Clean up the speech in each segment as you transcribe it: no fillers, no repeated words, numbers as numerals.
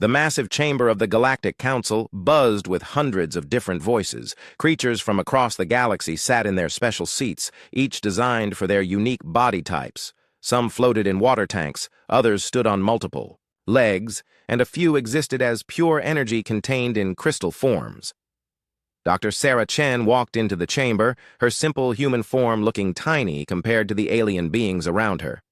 The massive chamber of the Galactic Council buzzed with hundreds of different voices. Creatures from across the galaxy sat in their special seats, each designed for their unique body types. Some floated in water tanks, others stood on multiple legs, and a few existed as pure energy contained in crystal forms. Dr. Sarah Chen walked into the chamber, her simple human form looking tiny compared to the alien beings around her.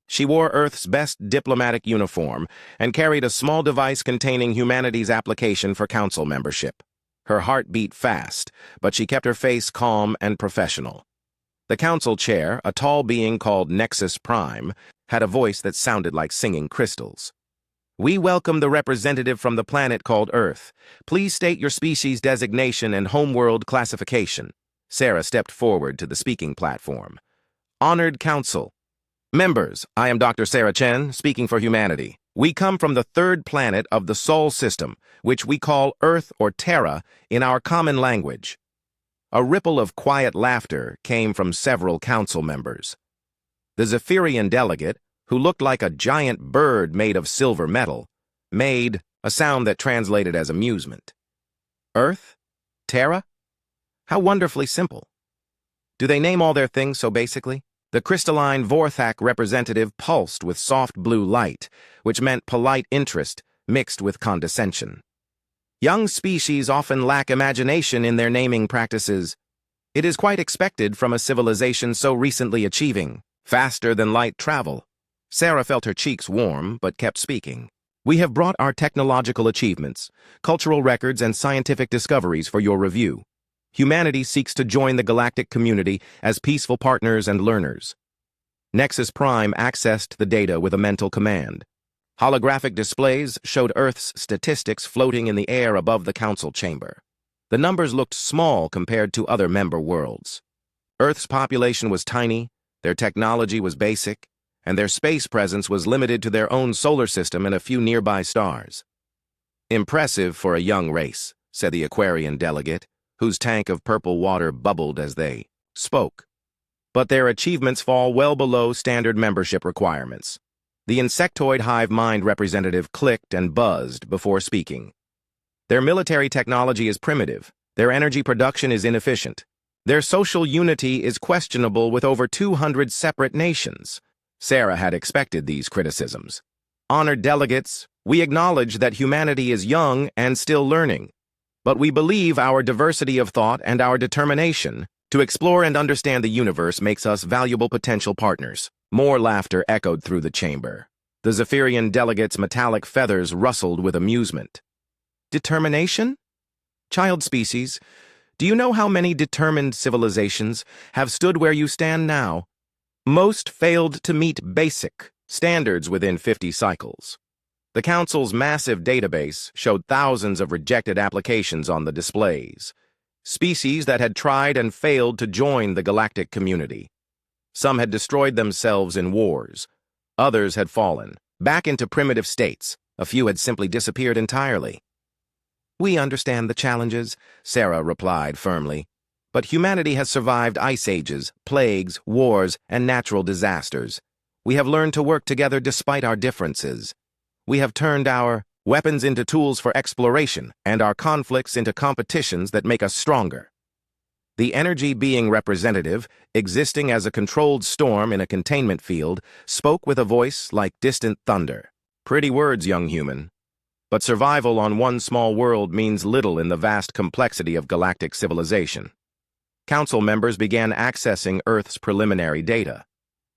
She wore Earth's best diplomatic uniform and carried a small device containing humanity's application for council membership. Her heart beat fast, but she kept her face calm and professional. The council chair, a tall being called Nexus Prime, had a voice that sounded like singing crystals. "We welcome the representative from the planet called Earth. Please state your species designation and homeworld classification." Sarah stepped forward to the speaking platform. "Honored Council. Members, I am Dr. Sarah Chen, speaking for humanity. We come from the third planet of the Sol system, which we call Earth or Terra in our common language." A ripple of quiet laughter came from several council members. The Zephyrian delegate, who looked like a giant bird made of silver metal, made a sound that translated as amusement. Earth? Terra? How wonderfully simple. Do they name all their things so basically? The crystalline Vorthak representative pulsed with soft blue light, which meant polite interest mixed with condescension. Young species often lack imagination in their naming practices. It is quite expected from a civilization so recently achieving faster-than-light travel. Sarah felt her cheeks warm, but kept speaking. "We have brought our technological achievements, cultural records, and scientific discoveries for your review. Humanity seeks to join the galactic community as peaceful partners and learners." Nexus Prime accessed the data with a mental command. Holographic displays showed Earth's statistics floating in the air above the council chamber. The numbers looked small compared to other member worlds. Earth's population was tiny, their technology was basic, and their space presence was limited to their own solar system and a few nearby stars. "Impressive for a young race," said the Aquarian delegate, whose tank of purple water bubbled as they spoke. "But their achievements fall well below standard membership requirements." The insectoid hive mind representative clicked and buzzed before speaking. "Their military technology is primitive. Their energy production is inefficient. Their social unity is questionable with over 200 separate nations." Sarah had expected these criticisms. "Honored delegates, we acknowledge that humanity is young and still learning. But we believe our diversity of thought and our determination to explore and understand the universe makes us valuable potential partners." More laughter echoed through the chamber. The Zephyrian delegate's metallic feathers rustled with amusement. "Determination? Child species, do you know how many determined civilizations have stood where you stand now? Most failed to meet basic standards within 50 cycles. The Council's massive database showed thousands of rejected applications on the displays, species that had tried and failed to join the galactic community. Some had destroyed themselves in wars. Others had fallen back into primitive states. A few had simply disappeared entirely. "We understand the challenges," Sarah replied firmly. "But humanity has survived ice ages, plagues, wars, and natural disasters. We have learned to work together despite our differences. We have turned our weapons into tools for exploration and our conflicts into competitions that make us stronger." The energy being representative, existing as a controlled storm in a containment field, spoke with a voice like distant thunder. "Pretty words, young human. But survival on one small world means little in the vast complexity of galactic civilization." Council members began accessing Earth's preliminary data.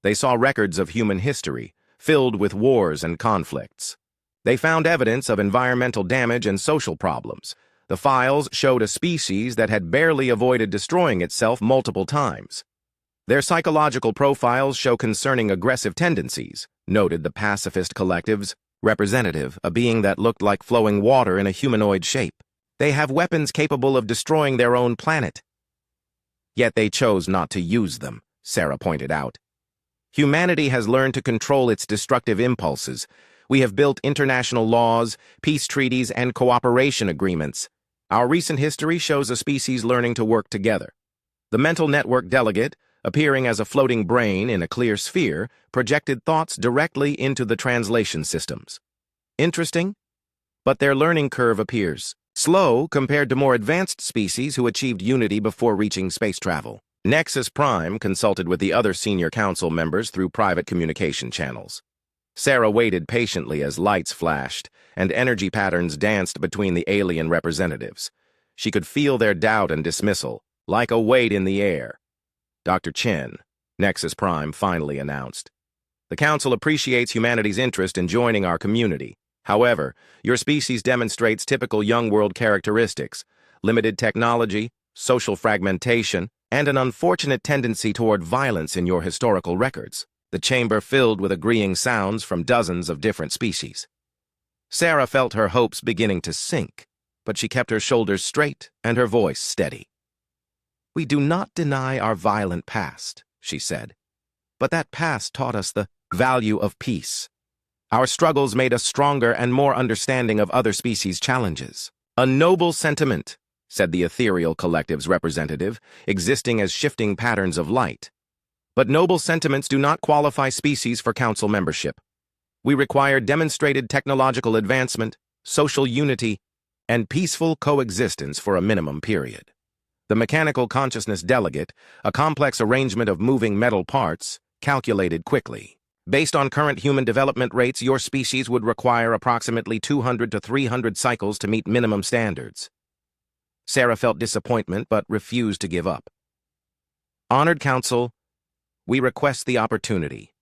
They saw records of human history, filled with wars and conflicts. They found evidence of environmental damage and social problems. The files showed a species that had barely avoided destroying itself multiple times. "Their psychological profiles show concerning aggressive tendencies," noted the pacifist collective's representative, a being that looked like flowing water in a humanoid shape. "They have weapons capable of destroying their own planet." "Yet they chose not to use them," Sarah pointed out. "Humanity has learned to control its destructive impulses. We have built international laws, peace treaties, and cooperation agreements. Our recent history shows a species learning to work together." The mental network delegate, appearing as a floating brain in a clear sphere, projected thoughts directly into the translation systems. "Interesting. but their learning curve appears slow compared to more advanced species who achieved unity before reaching space travel. Nexus Prime consulted with the other senior council members through private communication channels. Sarah waited patiently as lights flashed and energy patterns danced between the alien representatives. She could feel their doubt and dismissal, like a weight in the air. Dr. Chen, Nexus Prime finally announced. The Council appreciates humanity's interest in joining our community. However, your species demonstrates typical young world characteristics, limited technology, social fragmentation, and an unfortunate tendency toward violence in your historical records. The chamber filled with agreeing sounds from dozens of different species. Sarah felt her hopes beginning to sink, but she kept her shoulders straight and her voice steady. "We do not deny our violent past," she said, "but that past taught us the value of peace. Our struggles made us stronger and more understanding of other species' challenges." "A noble sentiment," said the ethereal collective's representative, existing as shifting patterns of light. "But noble sentiments do not qualify species for council membership. We require demonstrated technological advancement, social unity, and peaceful coexistence for a minimum period." The mechanical consciousness delegate, a complex arrangement of moving metal parts, calculated quickly. "Based on current human development rates, your species would require approximately 200 to 300 cycles to meet minimum standards." Sarah felt disappointment but refused to give up. "Honored Council, we request the opportunity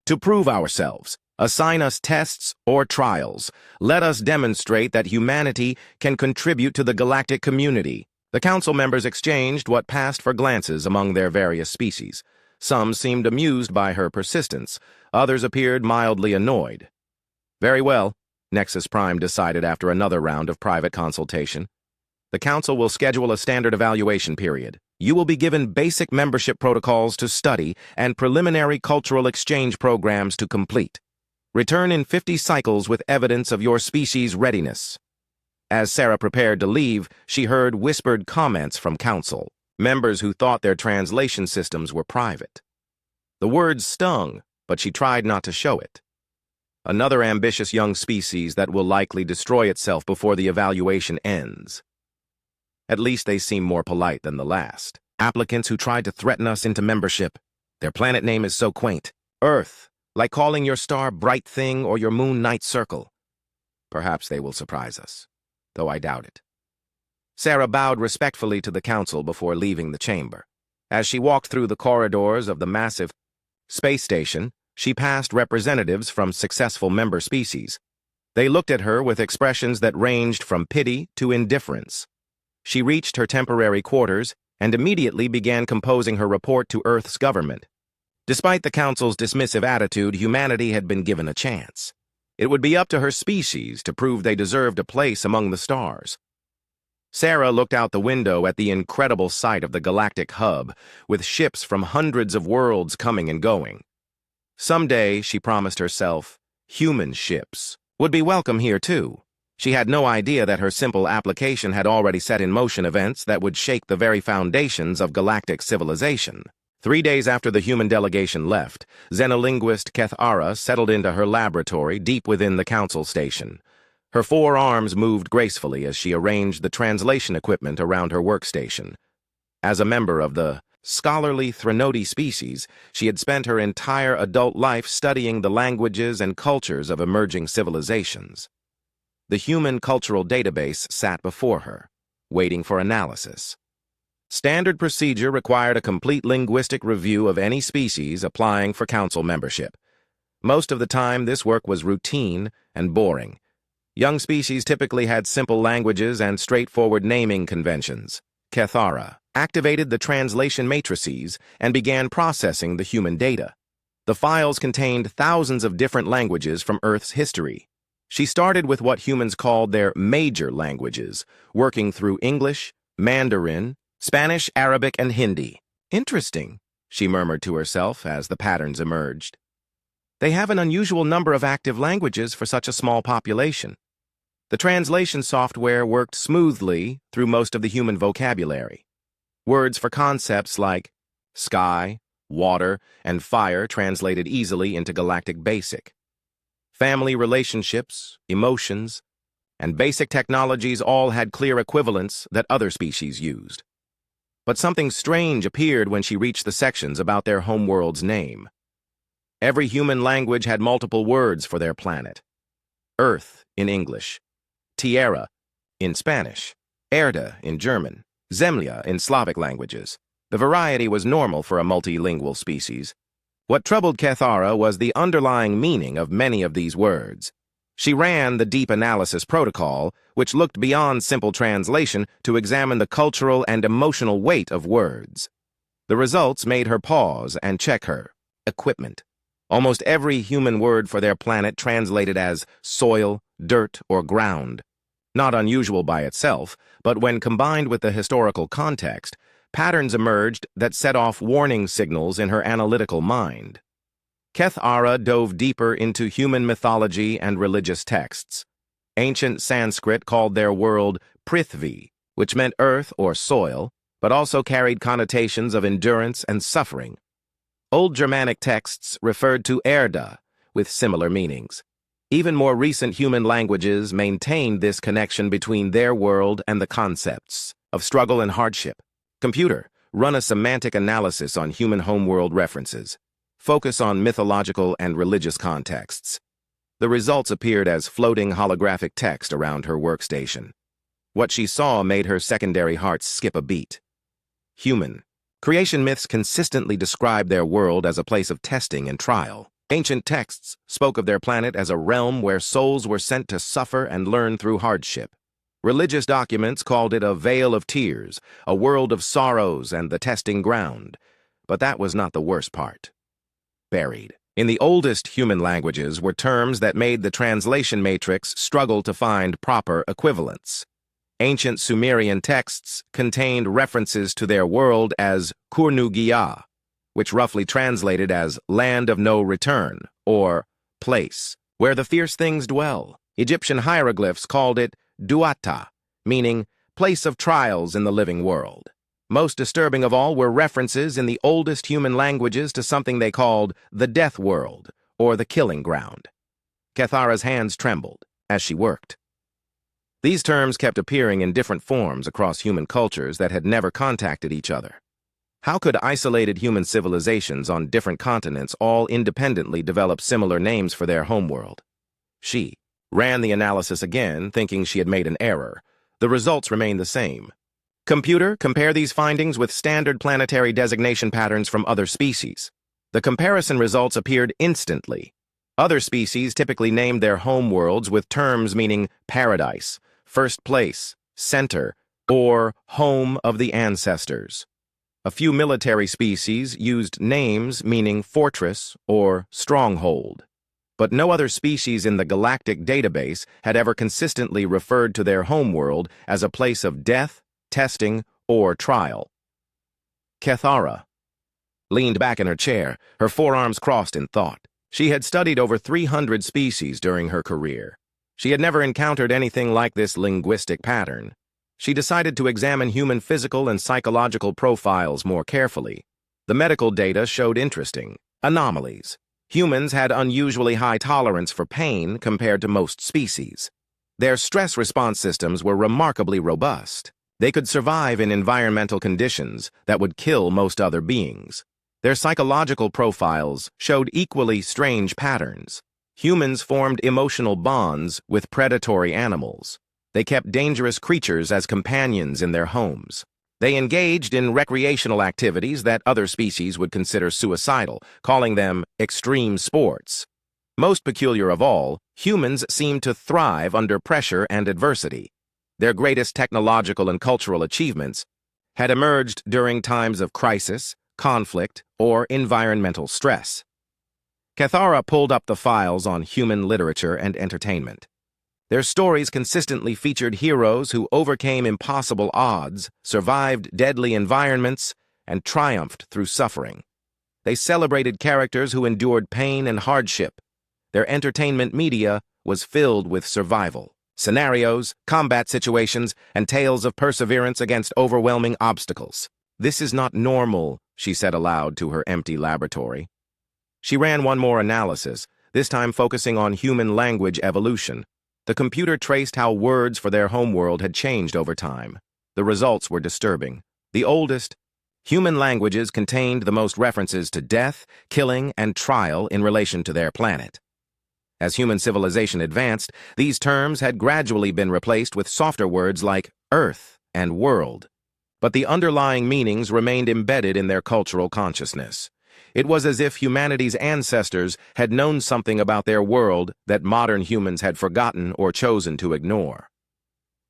to prove ourselves. Assign us tests or trials. Let us demonstrate that humanity can contribute to the galactic community." The council members exchanged what passed for glances among their various species. Some seemed amused by her persistence. Others appeared mildly annoyed. "Very well," Nexus Prime decided after another round of private consultation. "The council will schedule a standard evaluation period. You will be given basic membership protocols to study and preliminary cultural exchange programs to complete. Return in 50 cycles with evidence of your species' readiness." As Sarah prepared to leave, she heard whispered comments from council, members who thought their translation systems were private. The words stung, but she tried not to show it. Another ambitious young species that will likely destroy itself before the evaluation ends. At least they seem more polite than the last. Applicants who tried to threaten us into membership. Their planet name is so quaint. Earth, like calling your star Bright Thing or your moon Night Circle. Perhaps they will surprise us, though I doubt it. Sarah bowed respectfully to the council before leaving the chamber. As she walked through the corridors of the massive space station, she passed representatives from successful member species. They looked at her with expressions that ranged from pity to indifference. She reached her temporary quarters and immediately began composing her report to Earth's government. Despite the council's dismissive attitude, humanity had been given a chance. It would be up to her species to prove they deserved a place among the stars. Sarah looked out the window at the incredible sight of the galactic hub, with ships from hundreds of worlds coming and going. Someday, she promised herself, human ships would be welcome here too. She had no idea that her simple application had already set in motion events that would shake the very foundations of galactic civilization. 3 days after the human delegation left, xenolinguist Kethara settled into her laboratory deep within the council station. Her 4 arms moved gracefully as she arranged the translation equipment around her workstation. As a member of the scholarly Threnody species, she had spent her entire adult life studying the languages and cultures of emerging civilizations. The human cultural database sat before her, waiting for analysis. Standard procedure required a complete linguistic review of any species applying for council membership. Most of the time, this work was routine and boring. Young species typically had simple languages and straightforward naming conventions. Kethara activated the translation matrices and began processing the human data. The files contained thousands of different languages from Earth's history. She started with what humans called their major languages, working through English, Mandarin, Spanish, Arabic, and Hindi. "Interesting," she murmured to herself as the patterns emerged. "They have an unusual number of active languages for such a small population." The translation software worked smoothly through most of the human vocabulary. Words for concepts like sky, water, and fire translated easily into Galactic Basic. Family relationships, emotions, and basic technologies all had clear equivalents that other species used. But something strange appeared when she reached the sections about their homeworld's name. Every human language had multiple words for their planet. Earth in English, Tierra in Spanish, Erde in German, Zemlya in Slavic languages. The variety was normal for a multilingual species. What troubled Kethara was the underlying meaning of many of these words. She ran the deep analysis protocol, which looked beyond simple translation to examine the cultural and emotional weight of words. The results made her pause and check her equipment. Almost every human word for their planet translated as soil, dirt, or ground. Not unusual by itself, but when combined with the historical context, patterns emerged that set off warning signals in her analytical mind. Kethara dove deeper into human mythology and religious texts. Ancient Sanskrit called their world Prithvi, which meant earth or soil, but also carried connotations of endurance and suffering. Old Germanic texts referred to Erde, with similar meanings. Even more recent human languages maintained this connection between their world and the concepts of struggle and hardship. Computer, run a semantic analysis on human homeworld references. Focus on mythological and religious contexts. The results appeared as floating holographic text around her workstation. What she saw made her secondary hearts skip a beat. Human. Creation myths consistently described their world as a place of testing and trial. Ancient texts spoke of their planet as a realm where souls were sent to suffer and learn through hardship. Religious documents called it a vale of tears, a world of sorrows and the testing ground. But that was not the worst part. Buried in the oldest human languages were terms that made the translation matrix struggle to find proper equivalents. Ancient Sumerian texts contained references to their world as Kurnugia, which roughly translated as land of no return, or place, where the fierce things dwell. Egyptian hieroglyphs called it Duata, meaning place of trials in the living world. Most disturbing of all were references in the oldest human languages to something they called the death world, or the killing ground. Kethara's hands trembled as she worked. These terms kept appearing in different forms across human cultures that had never contacted each other. How could isolated human civilizations on different continents all independently develop similar names for their homeworld? She ran the analysis again, thinking she had made an error. The results remained the same. Computer, compare these findings with standard planetary designation patterns from other species. The comparison results appeared instantly. Other species typically named their homeworlds with terms meaning paradise, first place, center, or home of the ancestors. A few military species used names meaning fortress or stronghold. But no other species in the galactic database had ever consistently referred to their homeworld as a place of death, testing, or trial. Kethara leaned back in her chair, her forearms crossed in thought. She had studied over 300 species during her career. She had never encountered anything like this linguistic pattern. She decided to examine human physical and psychological profiles more carefully. The medical data showed interesting anomalies. Humans had unusually high tolerance for pain compared to most species. Their stress response systems were remarkably robust. They could survive in environmental conditions that would kill most other beings. Their psychological profiles showed equally strange patterns. Humans formed emotional bonds with predatory animals. They kept dangerous creatures as companions in their homes. They engaged in recreational activities that other species would consider suicidal, calling them extreme sports. Most peculiar of all, humans seemed to thrive under pressure and adversity. Their greatest technological and cultural achievements had emerged during times of crisis, conflict, or environmental stress. Kethara pulled up the files on human literature and entertainment. Their stories consistently featured heroes who overcame impossible odds, survived deadly environments, and triumphed through suffering. They celebrated characters who endured pain and hardship. Their entertainment media was filled with survival scenarios, combat situations, and tales of perseverance against overwhelming obstacles. "This is not normal," she said aloud to her empty laboratory. She ran one more analysis, this time focusing on human language evolution. The computer traced how words for their homeworld had changed over time. The results were disturbing. The oldest human languages contained the most references to death, killing, and trial in relation to their planet. As human civilization advanced, these terms had gradually been replaced with softer words like Earth and world. But the underlying meanings remained embedded in their cultural consciousness. It was as if humanity's ancestors had known something about their world that modern humans had forgotten or chosen to ignore.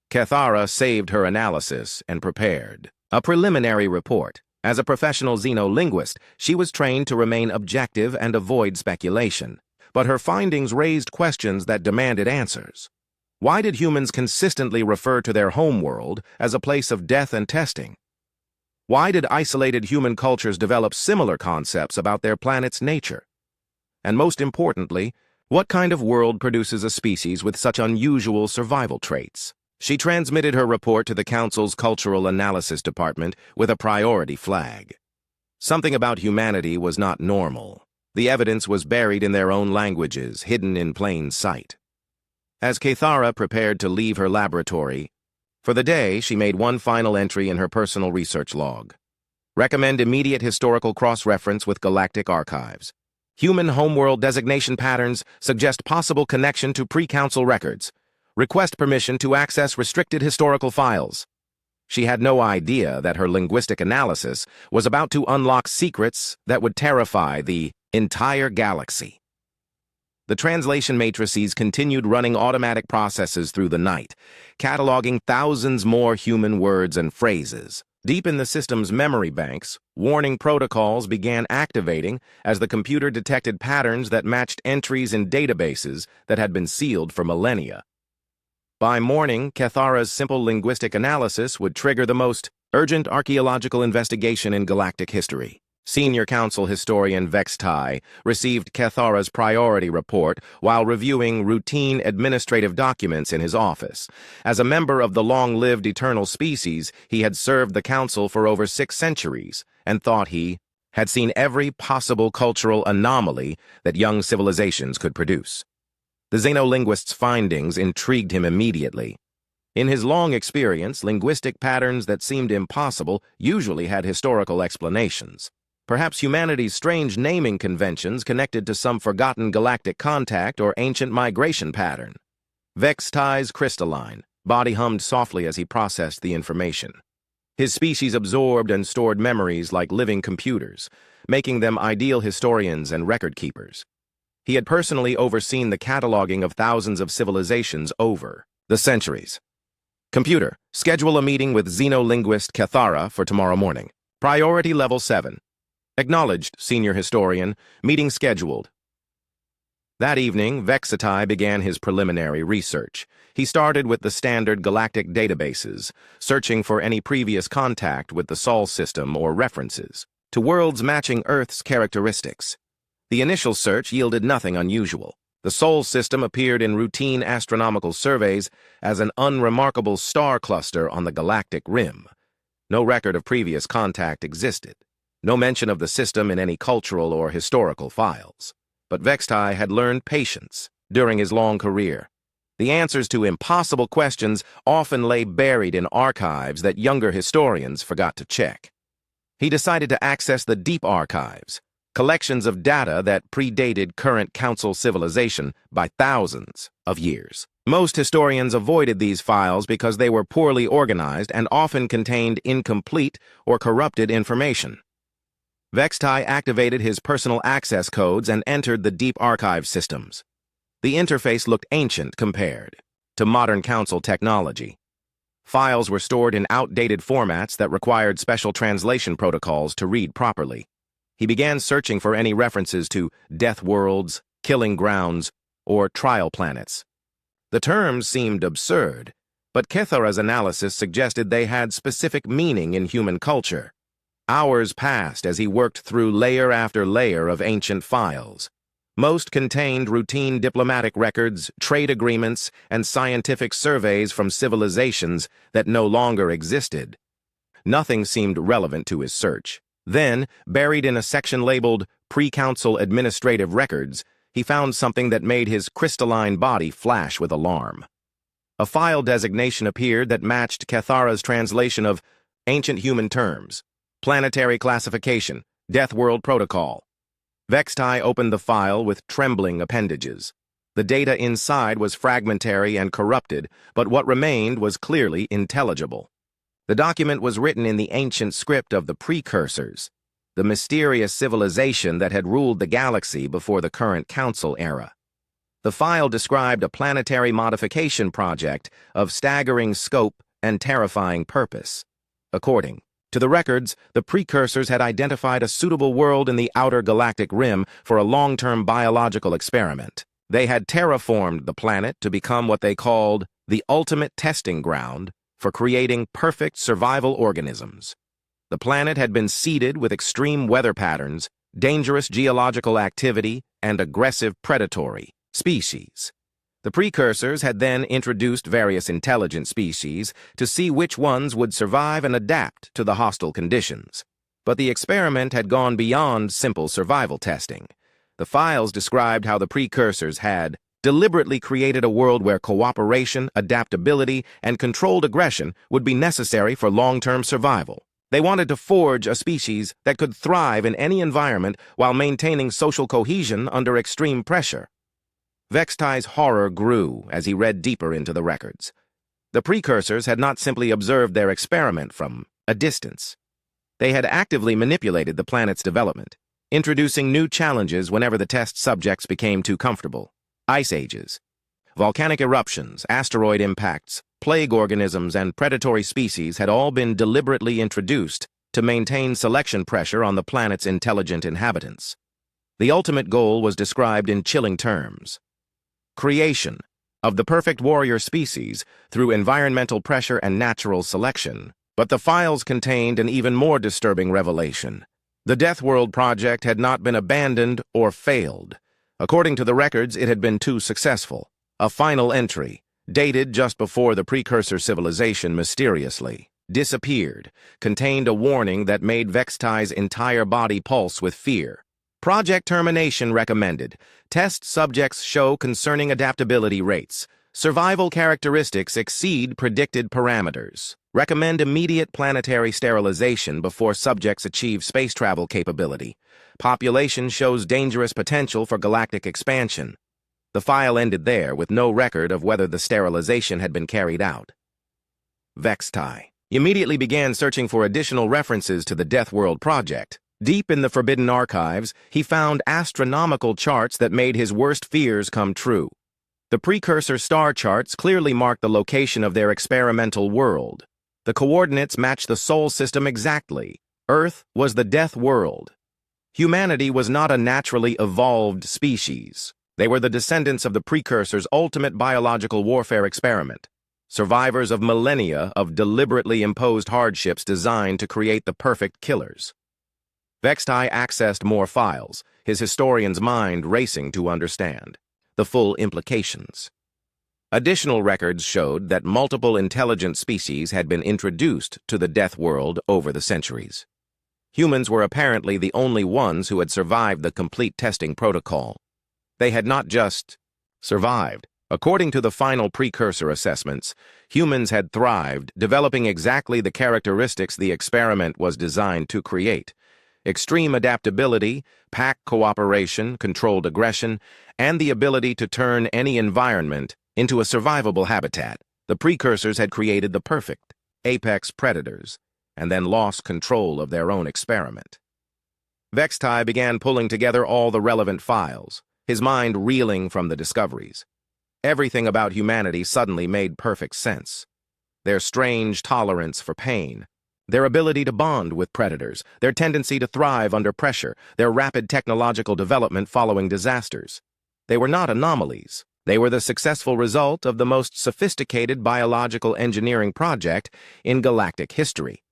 Cathara saved her analysis and prepared a preliminary report. As a professional xenolinguist, she was trained to remain objective and avoid speculation. But her findings raised questions that demanded answers. Why did humans consistently refer to their homeworld as a place of death and testing? Why did isolated human cultures develop similar concepts about their planet's nature? And most importantly, what kind of world produces a species with such unusual survival traits? She transmitted her report to the Council's Cultural Analysis Department with a priority flag. Something about humanity was not normal. The evidence was buried in their own languages, hidden in plain sight. As Cathara prepared to leave her laboratory, for the day she made one final entry in her personal research log. Recommend immediate historical cross-reference with Galactic archives. Human homeworld designation patterns suggest possible connection to pre-council records. Request permission to access restricted historical files. She had no idea that her linguistic analysis was about to unlock secrets that would terrify the entire galaxy. The translation matrices continued running automatic processes through the night, cataloging thousands more human words and phrases. Deep in the system's memory banks, warning protocols began activating as the computer detected patterns that matched entries in databases that had been sealed for millennia. By morning, Cathara's simple linguistic analysis would trigger the most urgent archaeological investigation in galactic history. Senior Council historian Vextai received Cathara's priority report while reviewing routine administrative documents in his office. As a member of the long-lived eternal species, he had served the Council for over 6 centuries and thought he had seen every possible cultural anomaly that young civilizations could produce. The xenolinguist's findings intrigued him immediately. In his long experience, linguistic patterns that seemed impossible usually had historical explanations. Perhaps humanity's strange naming conventions connected to some forgotten galactic contact or ancient migration pattern. Vextai's crystalline body hummed softly as he processed the information. His species absorbed and stored memories like living computers, making them ideal historians and record keepers. He had personally overseen the cataloging of thousands of civilizations over the centuries. Computer, schedule a meeting with xenolinguist Cathara for tomorrow morning. Priority level 7. Acknowledged, senior historian. Meeting scheduled. That evening, Vextai began his preliminary research. He started with the standard galactic databases, searching for any previous contact with the Sol system or references to worlds matching Earth's characteristics. The initial search yielded nothing unusual. The Sol system appeared in routine astronomical surveys as an unremarkable star cluster on the galactic rim. No record of previous contact existed. No mention of the system in any cultural or historical files. But Vextai had learned patience during his long career. The answers to impossible questions often lay buried in archives that younger historians forgot to check. He decided to access the deep archives, collections of data that predated current council civilization by thousands of years. Most historians avoided these files because they were poorly organized and often contained incomplete or corrupted information. Vextai activated his personal access codes and entered the deep archive systems. The interface looked ancient compared to modern council technology. Files were stored in outdated formats that required special translation protocols to read properly. He began searching for any references to death worlds, killing grounds, or trial planets. The terms seemed absurd, but Cathara's analysis suggested they had specific meaning in human culture. Hours passed as he worked through layer after layer of ancient files. Most contained routine diplomatic records, trade agreements, and scientific surveys from civilizations that no longer existed. Nothing seemed relevant to his search. Then, buried in a section labeled Pre-Council Administrative Records, he found something that made his crystalline body flash with alarm. A file designation appeared that matched Cathara's translation of ancient human terms, planetary classification, Death World Protocol. Vextai opened the file with trembling appendages. The data inside was fragmentary and corrupted, but what remained was clearly intelligible. The document was written in the ancient script of the Precursors, the mysterious civilization that had ruled the galaxy before the current Council era. The file described a planetary modification project of staggering scope and terrifying purpose. According to the records, the Precursors had identified a suitable world in the outer galactic rim for a long-term biological experiment. They had terraformed the planet to become what they called the ultimate testing ground for creating perfect survival organisms. The planet had been seeded with extreme weather patterns, dangerous geological activity, and aggressive predatory species. The Precursors had then introduced various intelligent species to see which ones would survive and adapt to the hostile conditions. But the experiment had gone beyond simple survival testing. The files described how the Precursors had deliberately created a world where cooperation, adaptability, and controlled aggression would be necessary for long-term survival. They wanted to forge a species that could thrive in any environment while maintaining social cohesion under extreme pressure. Vextai's horror grew as he read deeper into the records. The Precursors had not simply observed their experiment from a distance. They had actively manipulated the planet's development, introducing new challenges whenever the test subjects became too comfortable. Ice ages, volcanic eruptions, asteroid impacts, plague organisms, and predatory species had all been deliberately introduced to maintain selection pressure on the planet's intelligent inhabitants. The ultimate goal was described in chilling terms: creation of the perfect warrior species through environmental pressure and natural selection. But the files contained an even more disturbing revelation. The Death World project had not been abandoned or failed. According to the records, it had been too successful. A final entry, dated just before the Precursor civilization mysteriously disappeared, contained a warning that made Vextai's entire body pulse with fear. Project termination recommended. Test subjects show concerning adaptability rates. Survival characteristics exceed predicted parameters. Recommend immediate planetary sterilization before subjects achieve space travel capability. Population shows dangerous potential for galactic expansion. The file ended there, with no record of whether the sterilization had been carried out. Vextai immediately began searching for additional references to the Death World project. Deep in the forbidden archives, he found astronomical charts that made his worst fears come true. The Precursor star charts clearly marked the location of their experimental world. The coordinates matched the Sol system exactly. Earth was the Death World. Humanity was not a naturally evolved species. They were the descendants of the Precursors' ultimate biological warfare experiment, survivors of millennia of deliberately imposed hardships designed to create the perfect killers. Vextai accessed more files, his historian's mind racing to understand the full implications. Additional records showed that multiple intelligent species had been introduced to the Death World over the centuries. Humans were apparently the only ones who had survived the complete testing protocol. They had not just survived. According to the final Precursor assessments, humans had thrived, developing exactly the characteristics the experiment was designed to create: extreme adaptability, pack cooperation, controlled aggression, and the ability to turn any environment into a survivable habitat. The Precursors had created the perfect apex predators, and then lost control of their own experiment. Vextai began pulling together all the relevant files, his mind reeling from the discoveries. Everything about humanity suddenly made perfect sense. Their strange tolerance for pain, their ability to bond with predators, their tendency to thrive under pressure, their rapid technological development following disasters. They were not anomalies. They were the successful result of the most sophisticated biological engineering project in galactic history.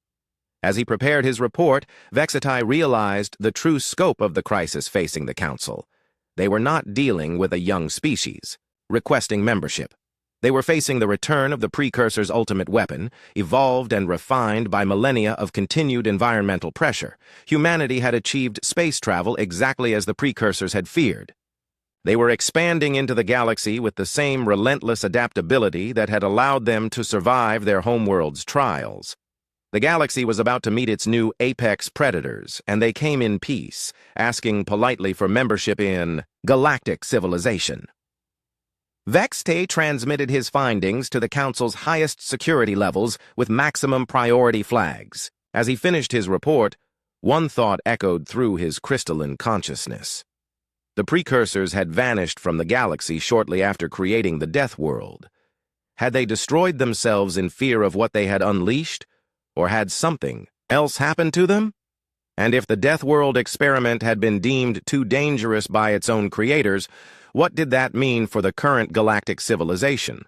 As he prepared his report, Vextai realized the true scope of the crisis facing the Council. They were not dealing with a young species requesting membership. They were facing the return of the Precursor's ultimate weapon, evolved and refined by millennia of continued environmental pressure. Humanity had achieved space travel exactly as the Precursors had feared. They were expanding into the galaxy with the same relentless adaptability that had allowed them to survive their homeworld's trials. The galaxy was about to meet its new apex predators, and they came in peace, asking politely for membership in galactic civilization. Vexte transmitted his findings to the Council's highest security levels with maximum priority flags. As he finished his report, one thought echoed through his crystalline consciousness. The precursors had vanished from the galaxy shortly after creating the Death World. Had they destroyed themselves in fear of what they had unleashed, or had something else happened to them? And if the Death World experiment had been deemed too dangerous by its own creators, what did that mean for the current galactic civilization?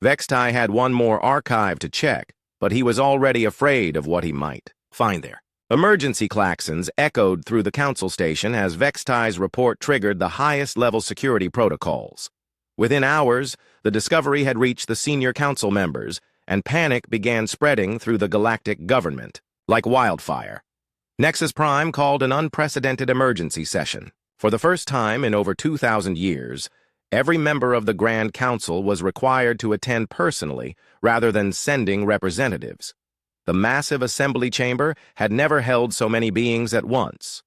Vexte had one more archive to check, but he was already afraid of what he might find there. Emergency klaxons echoed through the council station as Vexte's report triggered the highest-level security protocols. Within hours, the discovery had reached the senior council members, and panic began spreading through the galactic government, like wildfire. Nexus Prime called an unprecedented emergency session. For the first time in over 2,000 years, every member of the Grand Council was required to attend personally rather than sending representatives. The massive assembly chamber had never held so many beings at once.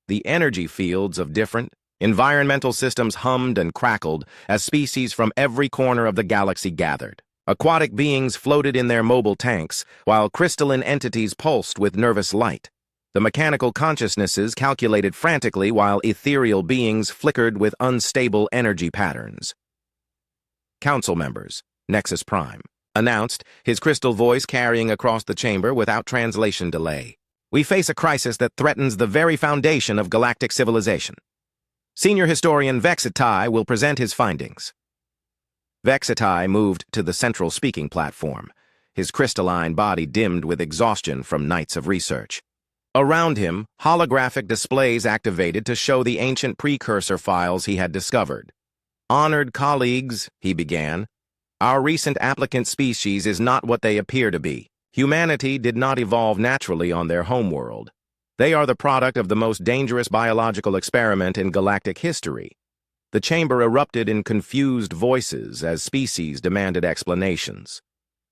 The energy fields of different environmental systems hummed and crackled as species from every corner of the galaxy gathered. Aquatic beings floated in their mobile tanks, while crystalline entities pulsed with nervous light. The mechanical consciousnesses calculated frantically while ethereal beings flickered with unstable energy patterns. Council members, Nexus Prime, announced, his crystal voice carrying across the chamber without translation delay. We face a crisis that threatens the very foundation of galactic civilization. Senior historian Vexte will present his findings. Vexte moved to the central speaking platform, his crystalline body dimmed with exhaustion from nights of research. Around him, holographic displays activated to show the ancient precursor files he had discovered. Honored colleagues, he began, our recent applicant species is not what they appear to be. Humanity did not evolve naturally on their homeworld. They are the product of the most dangerous biological experiment in galactic history. The chamber erupted in confused voices as species demanded explanations.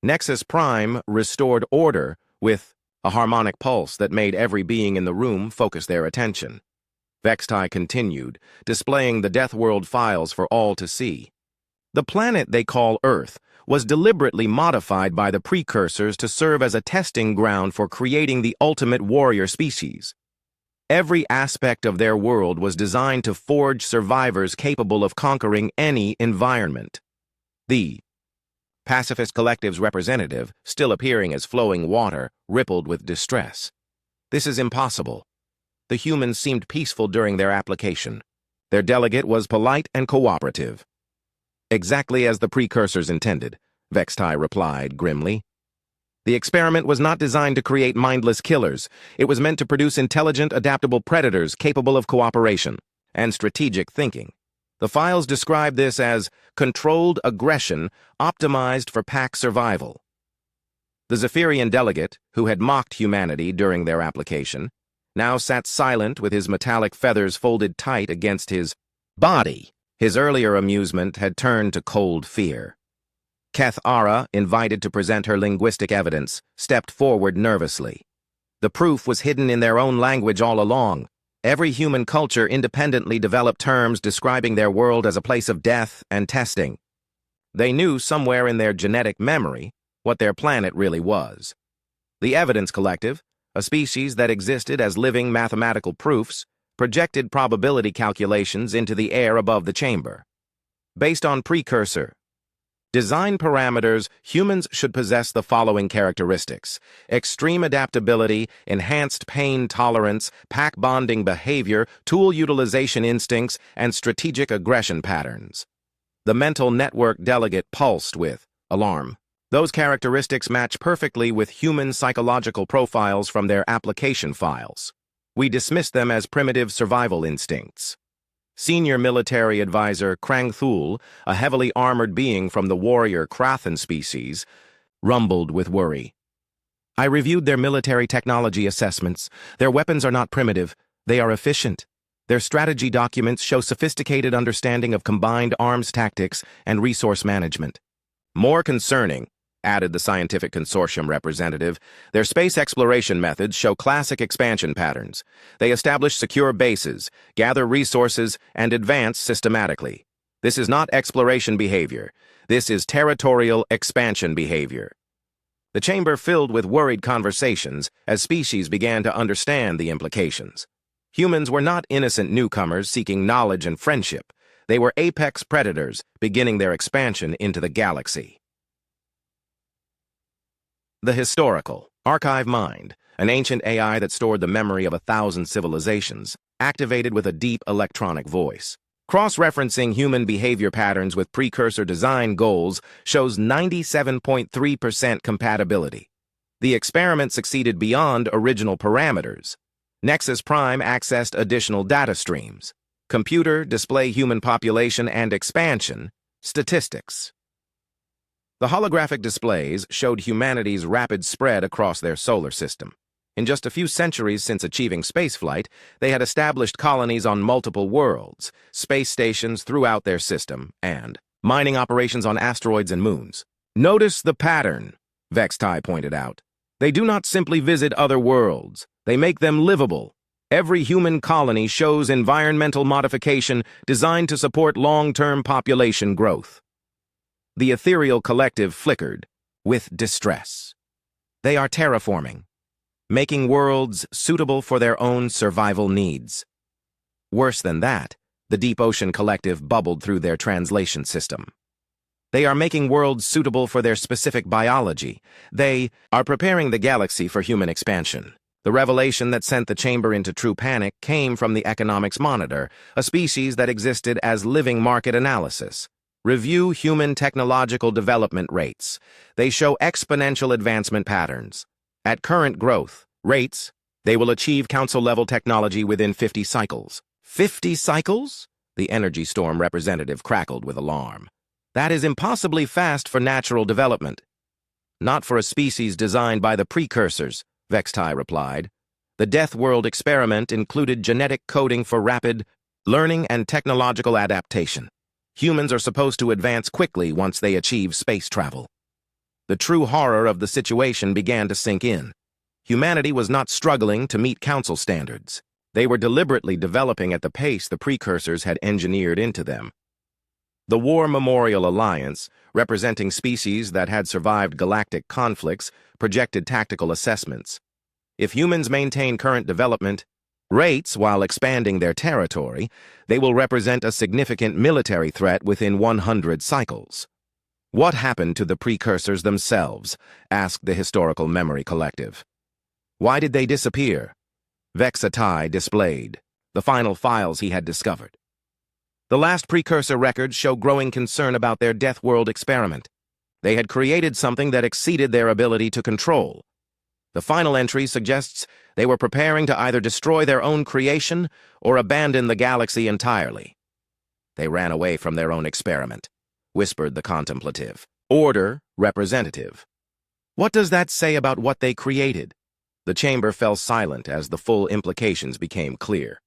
Nexus Prime restored order with a harmonic pulse that made every being in the room focus their attention. Vexte continued, displaying the Death World files for all to see. The planet they call Earth was deliberately modified by the precursors to serve as a testing ground for creating the ultimate warrior species. Every aspect of their world was designed to forge survivors capable of conquering any environment. The Pacifist Collective's representative, still appearing as flowing water, rippled with distress. This is impossible. The humans seemed peaceful during their application. Their delegate was polite and cooperative. Exactly as the precursors intended, Vexte replied grimly. The experiment was not designed to create mindless killers. It was meant to produce intelligent, adaptable predators capable of cooperation and strategic thinking. The files describe this as controlled aggression optimized for pack survival. The Zephyrian delegate, who had mocked humanity during their application, now sat silent with his metallic feathers folded tight against his body. His earlier amusement had turned to cold fear. Keth Ara, invited to present her linguistic evidence, stepped forward nervously. The proof was hidden in their own language all along. Every human culture independently developed terms describing their world as a place of death and testing. They knew somewhere in their genetic memory what their planet really was. The Evidence Collective, a species that existed as living mathematical proofs, projected probability calculations into the air above the chamber. Based on precursor design parameters, humans should possess the following characteristics: extreme adaptability, enhanced pain tolerance, pack bonding behavior, tool utilization instincts, and strategic aggression patterns. The mental network delegate pulsed with alarm. Those characteristics match perfectly with human psychological profiles from their application files. We dismiss them as primitive survival instincts. Senior military advisor Krang Thul, a heavily armored being from the warrior Krathan species, rumbled with worry. I reviewed their military technology assessments. Their weapons are not primitive. They are efficient. Their strategy documents show sophisticated understanding of combined arms tactics and resource management. More concerning, added the scientific consortium representative, their space exploration methods show classic expansion patterns. They establish secure bases, gather resources, and advance systematically. This is not exploration behavior. This is territorial expansion behavior. The chamber filled with worried conversations as species began to understand the implications. Humans were not innocent newcomers seeking knowledge and friendship. They were apex predators beginning their expansion into the galaxy. The historical archive mind, an ancient AI that stored the memory of 1,000 civilizations, activated with a deep electronic voice. Cross-referencing human behavior patterns with precursor design goals shows 97.3% compatibility. The experiment succeeded beyond original parameters. Nexus Prime accessed additional data streams. Computer, display human population and expansion, statistics. The holographic displays showed humanity's rapid spread across their solar system. In just a few centuries since achieving spaceflight, they had established colonies on multiple worlds, space stations throughout their system, and mining operations on asteroids and moons. Notice the pattern, Vextai pointed out. They do not simply visit other worlds. They make them livable. Every human colony shows environmental modification designed to support long-term population growth. The ethereal collective flickered with distress. They are terraforming, making worlds suitable for their own survival needs. Worse than that, the Deep Ocean Collective bubbled through their translation system. They are making worlds suitable for their specific biology. They are preparing the galaxy for human expansion. The revelation that sent the chamber into true panic came from the Economics Monitor, a species that existed as living market analysis. Review human technological development rates. They show exponential advancement patterns. At current growth rates, they will achieve council-level technology within 50 cycles. 50 cycles? The Energy Storm representative crackled with alarm. That is impossibly fast for natural development. Not for a species designed by the precursors, Vextai replied. The Death World experiment included genetic coding for rapid learning and technological adaptation. Humans are supposed to advance quickly once they achieve space travel. The true horror of the situation began to sink in. Humanity was not struggling to meet council standards. They were deliberately developing at the pace the precursors had engineered into them. The War Memorial Alliance, representing species that had survived galactic conflicts, projected tactical assessments. If humans maintain current development rates while expanding their territory, they will represent a significant military threat within 100 cycles. What happened to the precursors themselves? Asked the Historical Memory Collective. Why did they disappear? Vextai displayed the final files he had discovered. The last precursor records show growing concern about their Death World experiment. They had created something that exceeded their ability to control. The final entry suggests they were preparing to either destroy their own creation or abandon the galaxy entirely. They ran away from their own experiment, whispered the contemplative. Order representative. What does that say about what they created? The chamber fell silent as the full implications became clear.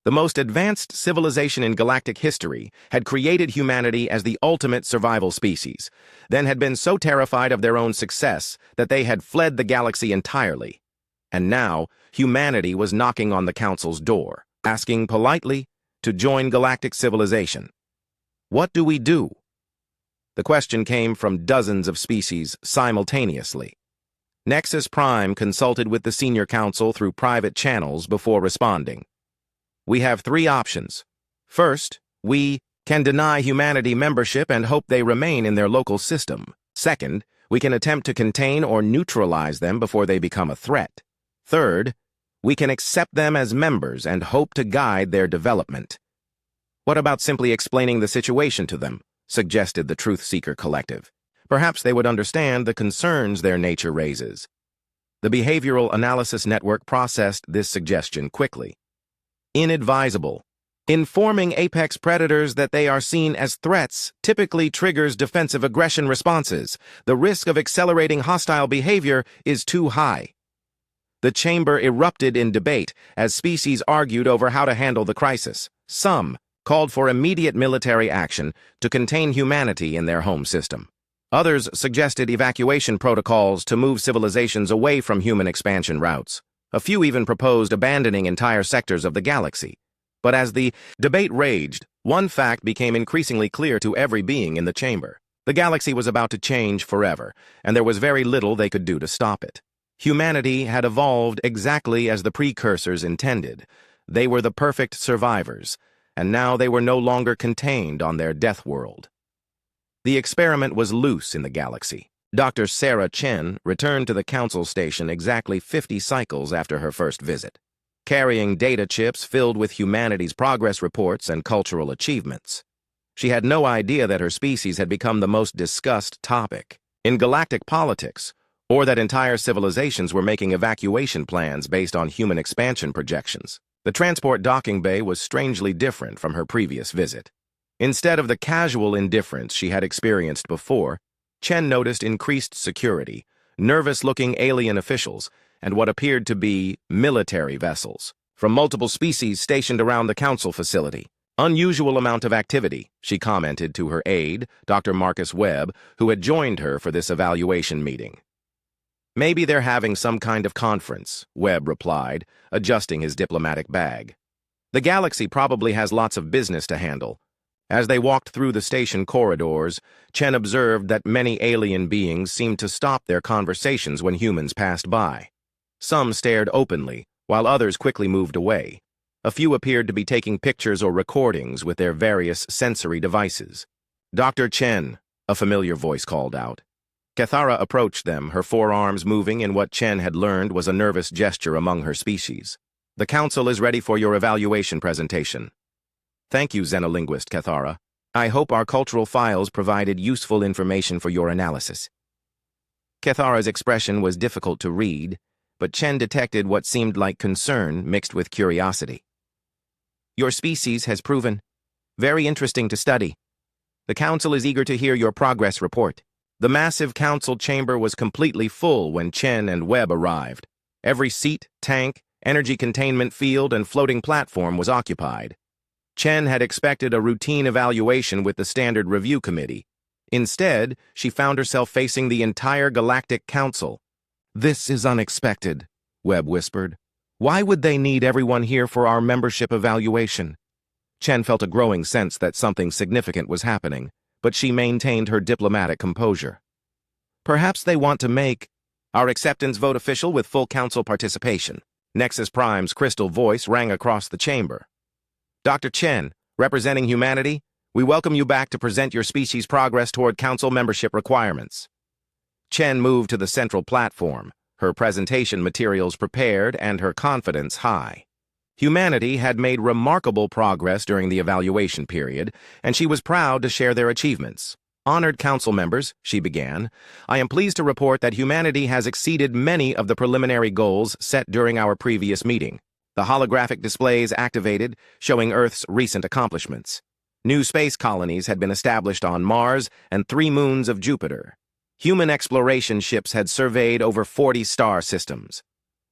The most advanced civilization in galactic history had created humanity as the ultimate survival species, then had been so terrified of their own success that they had fled the galaxy entirely. And now, humanity was knocking on the Council's door, asking politely to join galactic civilization. What do we do? The question came from dozens of species simultaneously. Nexus Prime consulted with the Senior Council through private channels before responding. We have three options. First, we can deny humanity membership and hope they remain in their local system. Second, we can attempt to contain or neutralize them before they become a threat. Third, we can accept them as members and hope to guide their development. What about simply explaining the situation to them? Suggested the Truth Seeker Collective. Perhaps they would understand the concerns their nature raises. The Behavioral Analysis Network processed this suggestion quickly. Inadvisable. Informing apex predators that they are seen as threats typically triggers defensive aggression responses. The risk of accelerating hostile behavior is too high. The chamber erupted in debate as species argued over how to handle the crisis. Some called for immediate military action to contain humanity in their home system. Others suggested evacuation protocols to move civilizations away from human expansion routes. A few even proposed abandoning entire sectors of the galaxy. But as the debate raged, one fact became increasingly clear to every being in the chamber. The galaxy was about to change forever, and there was very little they could do to stop it. Humanity had evolved exactly as the precursors intended. They were the perfect survivors, and now they were no longer contained on their death world. The experiment was loose in the galaxy. Dr. Sarah Chen returned to the council station exactly 50 cycles after her first visit, carrying data chips filled with humanity's progress reports and cultural achievements. She had no idea that her species had become the most discussed topic in galactic politics, or that entire civilizations were making evacuation plans based on human expansion projections. The transport docking bay was strangely different from her previous visit. Instead of the casual indifference she had experienced before, Chen noticed increased security, nervous-looking alien officials, and what appeared to be military vessels from multiple species stationed around the council facility. Unusual amount of activity, she commented to her aide, Dr. Marcus Webb, who had joined her for this evaluation meeting. Maybe they're having some kind of conference, Webb replied, adjusting his diplomatic bag. The galaxy probably has lots of business to handle. As they walked through the station corridors, Chen observed that many alien beings seemed to stop their conversations when humans passed by. Some stared openly, while others quickly moved away. A few appeared to be taking pictures or recordings with their various sensory devices. "Dr. Chen," a familiar voice called out. Cathara approached them, her forearms moving in what Chen had learned was a nervous gesture among her species. "The council is ready for your evaluation presentation." "Thank you, Xenolinguist Cathara. I hope our cultural files provided useful information for your analysis." Cathara's expression was difficult to read, but Chen detected what seemed like concern mixed with curiosity. "Your species has proven very interesting to study. The council is eager to hear your progress report." The massive council chamber was completely full when Chen and Webb arrived. Every seat, tank, energy containment field, and floating platform was occupied. Chen had expected a routine evaluation with the Standard Review Committee. Instead, she found herself facing the entire Galactic Council. "This is unexpected," Webb whispered. "Why would they need everyone here for our membership evaluation?" Chen felt a growing sense that something significant was happening, but she maintained her diplomatic composure. "Perhaps they want to make our acceptance vote official with full council participation." Nexus Prime's crystal voice rang across the chamber. "Dr. Chen, representing humanity, we welcome you back to present your species' progress toward council membership requirements." Chen moved to the central platform, her presentation materials prepared and her confidence high. Humanity had made remarkable progress during the evaluation period, and she was proud to share their achievements. "Honored council members," she began, "I am pleased to report that humanity has exceeded many of the preliminary goals set during our previous meeting. The holographic displays activated, showing Earth's recent accomplishments. New space colonies had been established on Mars and 3 moons of Jupiter. Human exploration ships had surveyed over 40 star systems.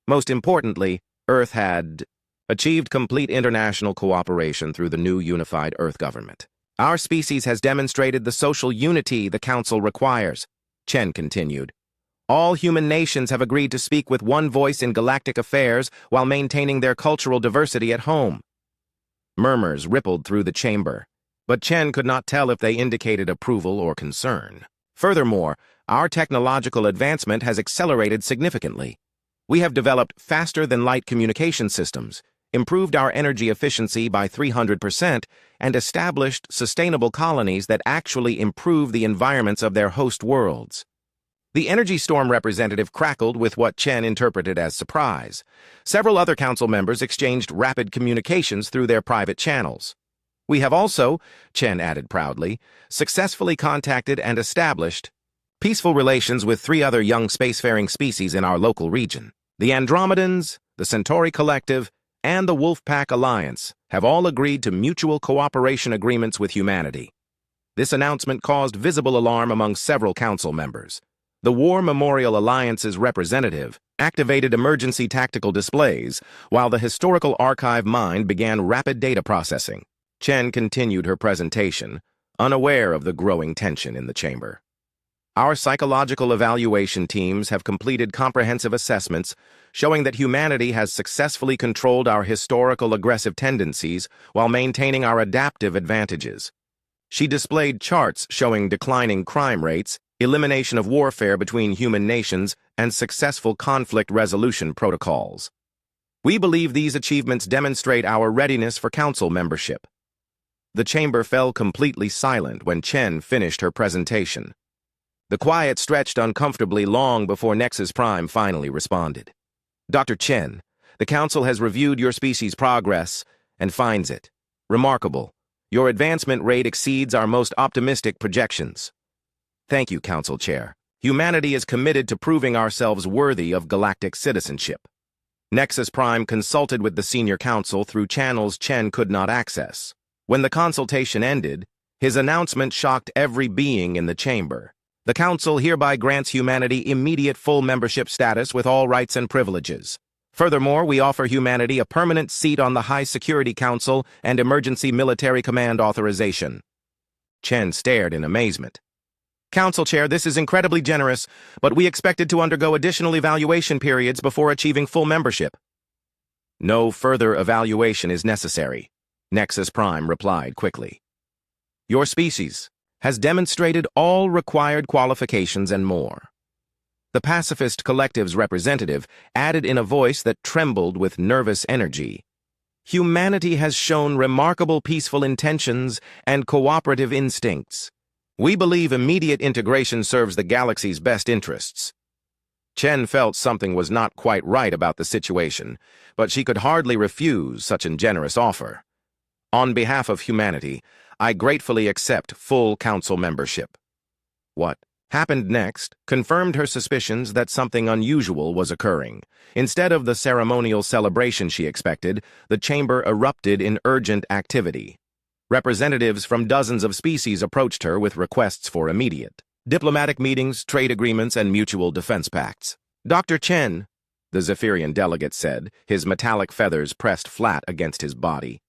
Most importantly, Earth had achieved complete international cooperation through the new unified Earth government. Our species has demonstrated the social unity the Council requires," Chen continued. "All human nations have agreed to speak with one voice in galactic affairs while maintaining their cultural diversity at home." Murmurs rippled through the chamber, but Chen could not tell if they indicated approval or concern. "Furthermore, our technological advancement has accelerated significantly. We have developed faster-than-light communication systems, improved our energy efficiency by 300%, and established sustainable colonies that actually improve the environments of their host worlds." The Energy Storm representative crackled with what Chen interpreted as surprise. Several other council members exchanged rapid communications through their private channels. "We have also," Chen added proudly, "successfully contacted and established peaceful relations with 3 other young spacefaring species in our local region. The Andromedans, the Centauri Collective, and the Wolfpack Alliance have all agreed to mutual cooperation agreements with humanity." This announcement caused visible alarm among several council members. The War Memorial Alliance's representative, activated emergency tactical displays, while the historical archive mind began rapid data processing. Chen continued her presentation, unaware of the growing tension in the chamber. Our psychological evaluation teams have completed comprehensive assessments showing that humanity has successfully controlled our historical aggressive tendencies while maintaining our adaptive advantages. She displayed charts showing declining crime rates, elimination of warfare between human nations, and successful conflict resolution protocols. We believe these achievements demonstrate our readiness for council membership. The chamber fell completely silent when Chen finished her presentation. The quiet stretched uncomfortably long before Nexus Prime finally responded. Dr. Chen, the Council has reviewed your species' progress and finds it remarkable. Your advancement rate exceeds our most optimistic projections. Thank you, Council Chair. Humanity is committed to proving ourselves worthy of galactic citizenship. Nexus Prime consulted with the Senior Council through channels Chen could not access. When the consultation ended, his announcement shocked every being in the chamber. The Council hereby grants humanity immediate full membership status with all rights and privileges. Furthermore, we offer humanity a permanent seat on the High Security Council and Emergency Military Command authorization. Chen stared in amazement. Council Chair, this is incredibly generous, but we expected to undergo additional evaluation periods before achieving full membership. No further evaluation is necessary, Nexus Prime replied quickly. Your species has demonstrated all required qualifications and more. The Pacifist Collective's representative added in a voice that trembled with nervous energy. Humanity has shown remarkable peaceful intentions and cooperative instincts. We believe immediate integration serves the galaxy's best interests. Chen felt something was not quite right about the situation, but she could hardly refuse such a generous offer. On behalf of humanity, I gratefully accept full council membership. What happened next confirmed her suspicions that something unusual was occurring. Instead of the ceremonial celebration she expected, the chamber erupted in urgent activity. Representatives from dozens of species approached her with requests for immediate diplomatic meetings, trade agreements, and mutual defense pacts. Dr. Chen, the Zephyrian delegate said, his metallic feathers pressed flat against his body.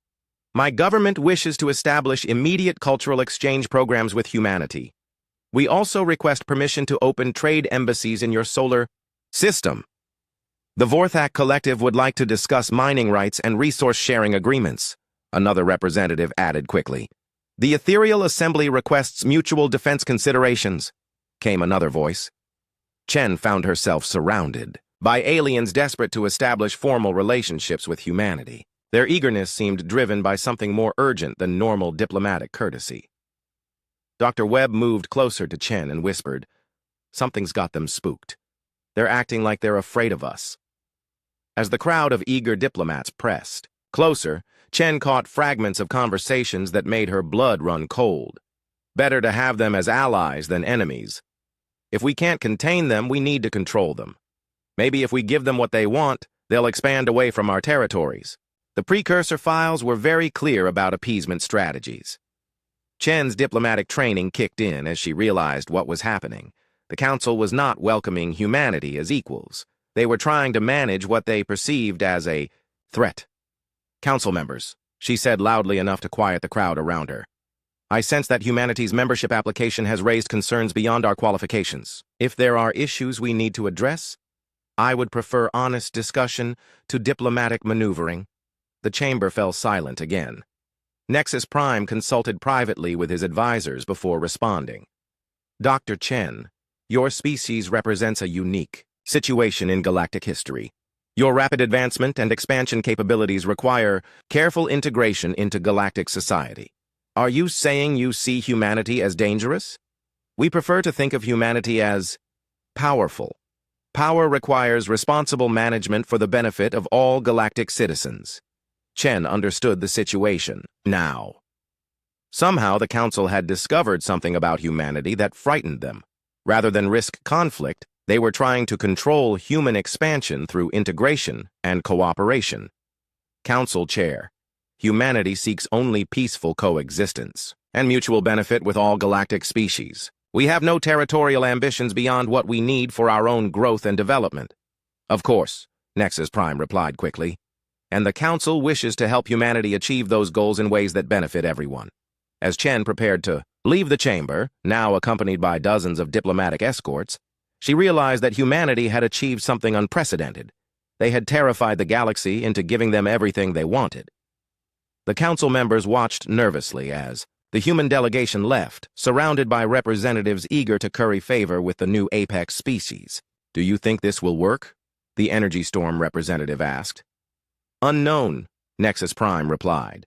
My government wishes to establish immediate cultural exchange programs with humanity. We also request permission to open trade embassies in your solar system. The Vorthak Collective would like to discuss mining rights and resource-sharing agreements, another representative added quickly. The Ethereal Assembly requests mutual defense considerations, came another voice. Chen found herself surrounded by aliens desperate to establish formal relationships with humanity. Their eagerness seemed driven by something more urgent than normal diplomatic courtesy. Dr. Webb moved closer to Chen and whispered, Something's got them spooked. They're acting like they're afraid of us. As the crowd of eager diplomats pressed closer, Chen caught fragments of conversations that made her blood run cold. Better to have them as allies than enemies. If we can't contain them, we need to control them. Maybe if we give them what they want, they'll expand away from our territories. The precursor files were very clear about appeasement strategies. Chen's diplomatic training kicked in as she realized what was happening. The Council was not welcoming humanity as equals. They were trying to manage what they perceived as a threat. Council members, she said loudly enough to quiet the crowd around her. I sense that humanity's membership application has raised concerns beyond our qualifications. If there are issues we need to address, I would prefer honest discussion to diplomatic maneuvering. The chamber fell silent again. Nexus Prime consulted privately with his advisors before responding. Dr. Chen, your species represents a unique situation in galactic history. Your rapid advancement and expansion capabilities require careful integration into galactic society. Are you saying you see humanity as dangerous? We prefer to think of humanity as powerful. Power requires responsible management for the benefit of all galactic citizens. Chen understood the situation now. Somehow the Council had discovered something about humanity that frightened them. Rather than risk conflict, they were trying to control human expansion through integration and cooperation. Council Chair, humanity seeks only peaceful coexistence and mutual benefit with all galactic species. We have no territorial ambitions beyond what we need for our own growth and development. Of course, Nexus Prime replied quickly. And the Council wishes to help humanity achieve those goals in ways that benefit everyone. As Chen prepared to leave the chamber, now accompanied by dozens of diplomatic escorts, she realized that humanity had achieved something unprecedented. They had terrified the galaxy into giving them everything they wanted. The Council members watched nervously as the human delegation left, surrounded by representatives eager to curry favor with the new apex species. "Do you think this will work?" the Energy Storm representative asked. "Unknown," Nexus Prime replied.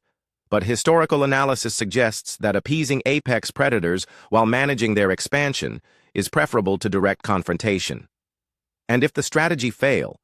"But historical analysis suggests that appeasing apex predators while managing their expansion is preferable to direct confrontation. And if the strategy fail,